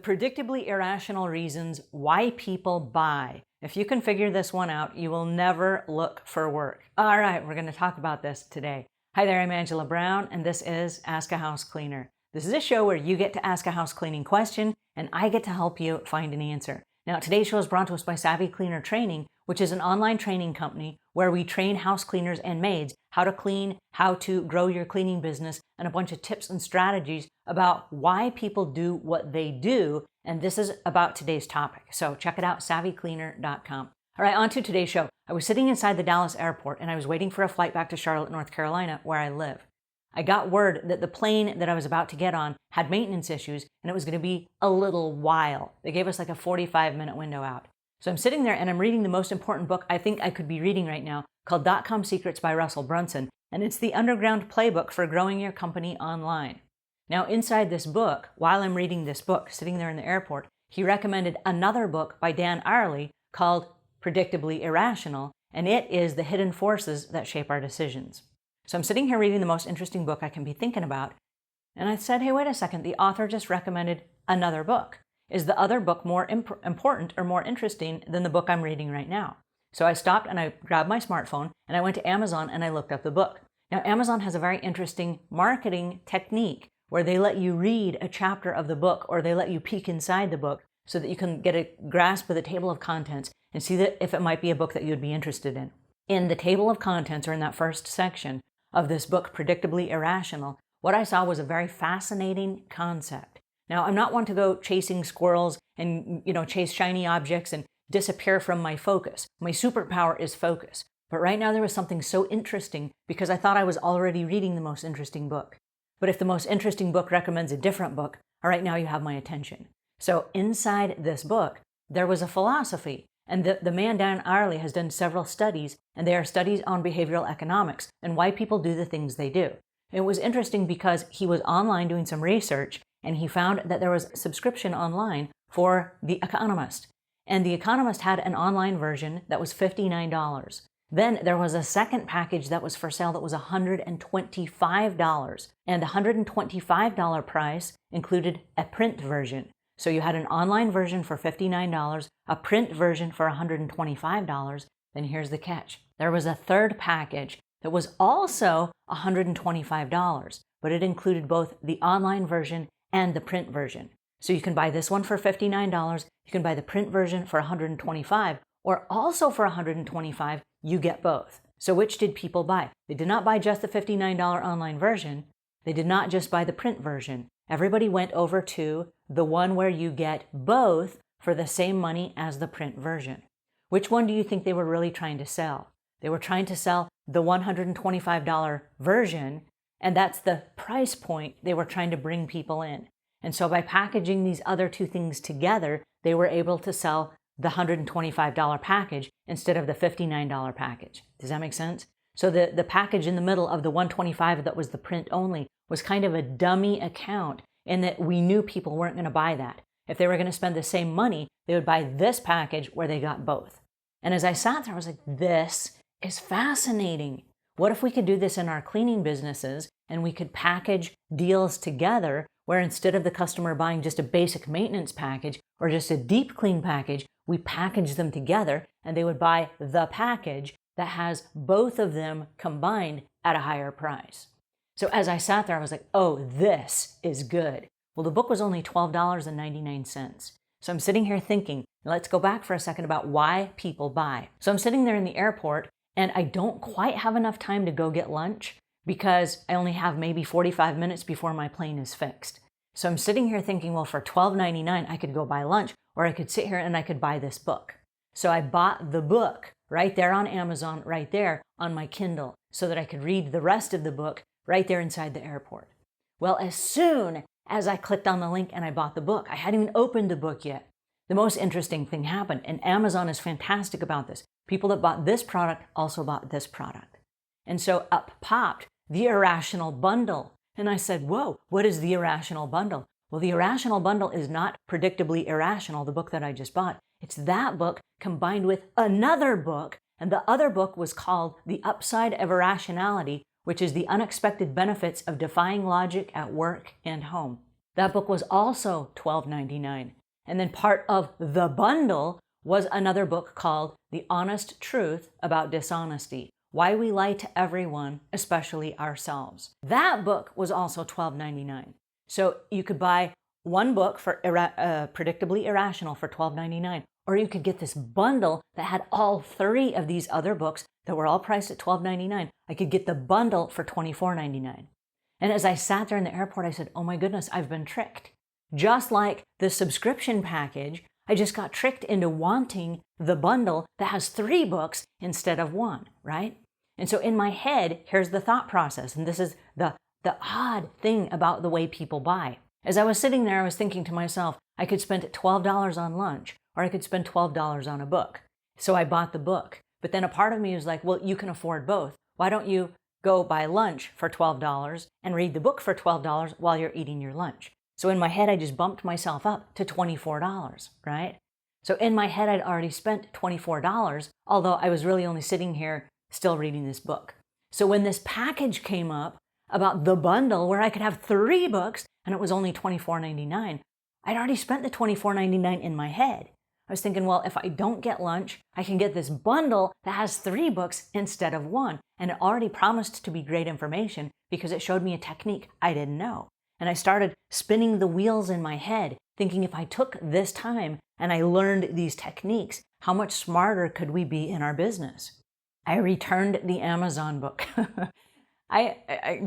Predictably Irrational Reasons Why People Buy. If you can figure this one out, you will never look for work. All right, we're going to talk about this today. Hi there, I'm Angela Brown, and this is Ask a House Cleaner. This is a show where you get to ask a house cleaning question, and I get to help you find an answer. Now, today's show is brought to us by Savvy Cleaner Training, which is an online training company where we train house cleaners and maids how to clean, how to grow your cleaning business, and a bunch of tips and strategies about why people do what they do. And this is about today's topic. So check it out, savvycleaner.com. All right, on to today's show. I was sitting inside the Dallas airport and I was waiting for a flight back to Charlotte, North Carolina, where I live. I got word that the plane that I was about to get on had maintenance issues and it was going to be a little while. They gave us like a 45-minute window out. So I'm sitting there and I'm reading the most important book I think I could be reading right now, called .com Secrets by Russell Brunson, and it's the underground playbook for growing your company online. Now inside this book, while I'm reading this book, sitting there in the airport, he recommended another book by Dan Ariely called Predictably Irrational, and it is the hidden forces that shape our decisions. So I'm sitting here reading the most interesting book I can be thinking about, and I said, hey, wait a second, the author just recommended another book. Is the other book more important or more interesting than the book I'm reading right now? So I stopped and I grabbed my smartphone and I went to Amazon and I looked up the book. Now, Amazon has a very interesting marketing technique where they let you read a chapter of the book or they let you peek inside the book so that you can get a grasp of the table of contents and see that if it might be a book that you'd be interested in. In the table of contents, or in that first section of this book, Predictably Irrational, what I saw was a very fascinating concept. Now, I'm not one to go chasing squirrels and, chase shiny objects and disappear from my focus. My superpower is focus. But right now there was something so interesting because I thought I was already reading the most interesting book. But if the most interesting book recommends a different book, all right, now you have my attention. So inside this book, there was a philosophy. And the man, Dan Ariely, has done several studies, and they are studies on behavioral economics and why people do the things they do. It was interesting because he was online doing some research, and he found that there was a subscription online for The Economist. And The Economist had an online version that was $59. Then there was a second package that was for sale that was $125. And the $125 price included a print version. So you had an online version for $59, a print version for $125. Then here's the catch. There was a third package that was also $125, but it included both the online version and the print version. So you can buy this one for $59, you can buy the print version for $125, or also for $125, you get both. So which did people buy? They did not buy just the $59 online version. They did not just buy the print version. Everybody went over to the one where you get both for the same money as the print version. Which one do you think they were really trying to sell? They were trying to sell the $125 version, and that's the price point they were trying to bring people in. And so by packaging these other two things together, they were able to sell the $125 package instead of the $59 package. Does that make sense? So the package in the middle of the $125 that was the print only was kind of a dummy account in that we knew people weren't going to buy that. If they were going to spend the same money, they would buy this package where they got both. And as I sat there, I was like, this is fascinating. What if we could do this in our cleaning businesses and we could package deals together where instead of the customer buying just a basic maintenance package or just a deep clean package, we package them together and they would buy the package that has both of them combined at a higher price. So as I sat there, I was like, oh, this is good. Well, the book was only $12.99. So I'm sitting here thinking, let's go back for a second about why people buy. So I'm sitting there in the airport and I don't quite have enough time to go get lunch because I only have maybe 45 minutes before my plane is fixed. So I'm sitting here thinking, well, for $12.99, I could go buy lunch, or I could sit here and I could buy this book. So I bought the book right there on Amazon, right there on my Kindle, so that I could read the rest of the book right there inside the airport. Well, as soon as I clicked on the link and I bought the book, I hadn't even opened the book yet. The most interesting thing happened, and Amazon is fantastic about this. People that bought this product also bought this product. And so up popped the Irrational Bundle. And I said, whoa, what is the Irrational Bundle? Well, the Irrational Bundle is not Predictably Irrational, the book that I just bought. It's that book combined with another book, and the other book was called The Upside of Irrationality, which is the unexpected benefits of defying logic at work and home. That book was also $12.99. And then part of the bundle was another book called The Honest Truth About Dishonesty: Why We Lie to Everyone, Especially Ourselves. That book was also $12.99. So you could buy one book for Predictably Irrational for $12.99, or you could get this bundle that had all three of these other books that were all priced at $12.99. I could get the bundle for $24.99. And as I sat there in the airport, I said, oh my goodness, I've been tricked. Just like the subscription package, I just got tricked into wanting the bundle that has three books instead of one, right? And so in my head, here's the thought process. And this is the odd thing about the way people buy. As I was sitting there, I was thinking to myself, I could spend $12 on lunch, or I could spend $12 on a book. So I bought the book. But then a part of me was like, well, you can afford both. Why don't you go buy lunch for $12 and read the book for $12 while you're eating your lunch? So in my head, I just bumped myself up to $24, right? So in my head, I'd already spent $24, although I was really only sitting here still reading this book. So when this package came up about the bundle where I could have three books and it was only $24.99, I'd already spent the $24.99 in my head. I was thinking, well, if I don't get lunch, I can get this bundle that has three books instead of one. And it already promised to be great information because it showed me a technique I didn't know. And I started spinning the wheels in my head, thinking if I took this time and I learned these techniques, how much smarter could we be in our business? I returned the Amazon book.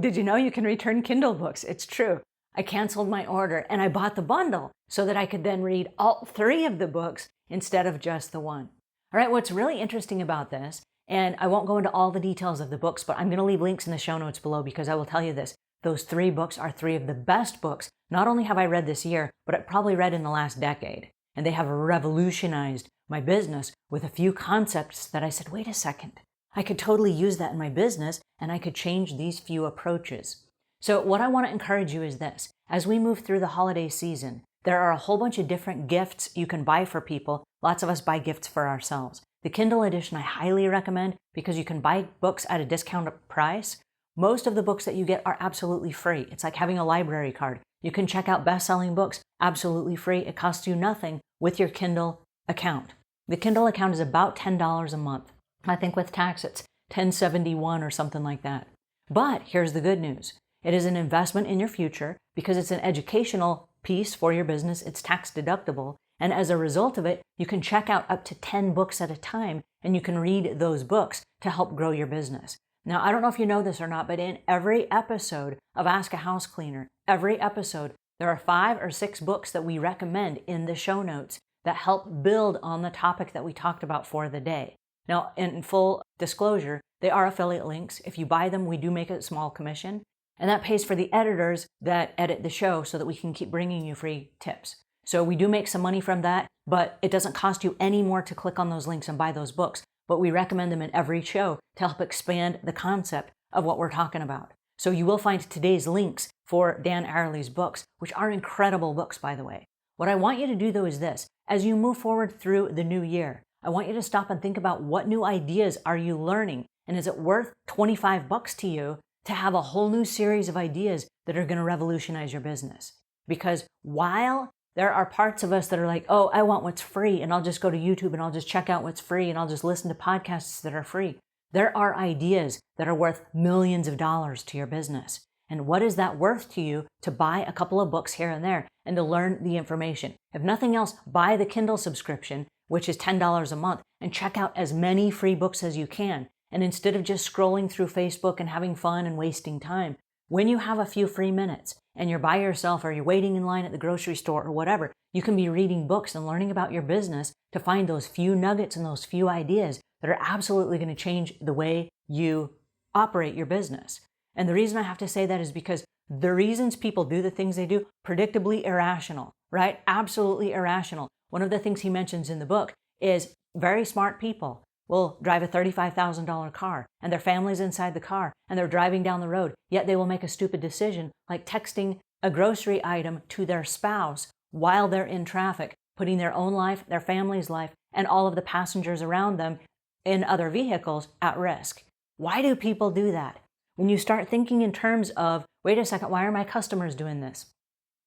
Did you know you can return Kindle books? It's true. I canceled my order and I bought the bundle so that I could then read all three of the books instead of just the one. All right, what's really interesting about this, and I won't go into all the details of the books, but I'm going to leave links in the show notes below because I will tell you this. Those three books are three of the best books not only have I read this year, but I've probably read in the last decade. And they have revolutionized my business with a few concepts that I said, wait a second, I could totally use that in my business and I could change these few approaches. So what I want to encourage you is this. As we move through the holiday season, there are a whole bunch of different gifts you can buy for people. Lots of us buy gifts for ourselves. The Kindle edition I highly recommend because you can buy books at a discounted price. Most of the books that you get are absolutely free. It's like having a library card. You can check out best-selling books absolutely free. It costs you nothing with your Kindle account. The Kindle account is about $10 a month. I think with tax it's $10.71 or something like that. But here's the good news. It is an investment in your future because it's an educational piece for your business. It's tax deductible. And as a result of it, you can check out up to 10 books at a time and you can read those books to help grow your business. Now, I don't know if you know this or not, but in every episode of Ask a House Cleaner, every episode, there are 5 or 6 books that we recommend in the show notes that help build on the topic that we talked about for the day. Now, in full disclosure, they are affiliate links. If you buy them, we do make a small commission, and that pays for the editors that edit the show so that we can keep bringing you free tips. So we do make some money from that, but it doesn't cost you any more to click on those links and buy those books. But we recommend them in every show to help expand the concept of what we're talking about. So you will find today's links for Dan Ariely's books, which are incredible books, by the way. What I want you to do, though, is this. As you move forward through the new year, I want you to stop and think about what new ideas are you learning? And is it worth $25 to you to have a whole new series of ideas that are going to revolutionize your business? Because while there are parts of us that are like, oh, I want what's free, and I'll just go to YouTube and I'll just check out what's free, and I'll just listen to podcasts that are free. There are ideas that are worth millions of dollars to your business. And what is that worth to you to buy a couple of books here and there and to learn the information? If nothing else, buy the Kindle subscription, which is $10 a month, and check out as many free books as you can. And instead of just scrolling through Facebook and having fun and wasting time, when you have a few free minutes and you're by yourself or you're waiting in line at the grocery store or whatever, you can be reading books and learning about your business to find those few nuggets and those few ideas that are absolutely going to change the way you operate your business. And the reason I have to say that is because the reasons people do the things they do, predictably irrational, right? Absolutely irrational. One of the things he mentions in the book is very smart people will drive a $35,000 car and their family's inside the car and they're driving down the road, yet they will make a stupid decision like texting a grocery item to their spouse while they're in traffic, putting their own life, their family's life, and all of the passengers around them in other vehicles at risk. Why do people do that? When you start thinking in terms of, wait a second, why are my customers doing this?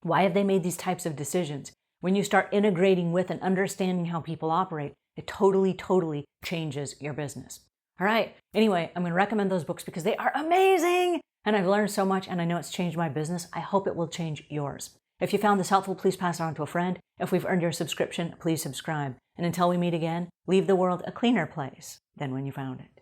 Why have they made these types of decisions? When you start integrating with and understanding how people operate, it totally changes your business. All right. Anyway, I'm going to recommend those books because they are amazing. And I've learned so much, and I know it's changed my business. I hope it will change yours. If you found this helpful, please pass it on to a friend. If we've earned your subscription, please subscribe. And until we meet again, leave the world a cleaner place than when you found it.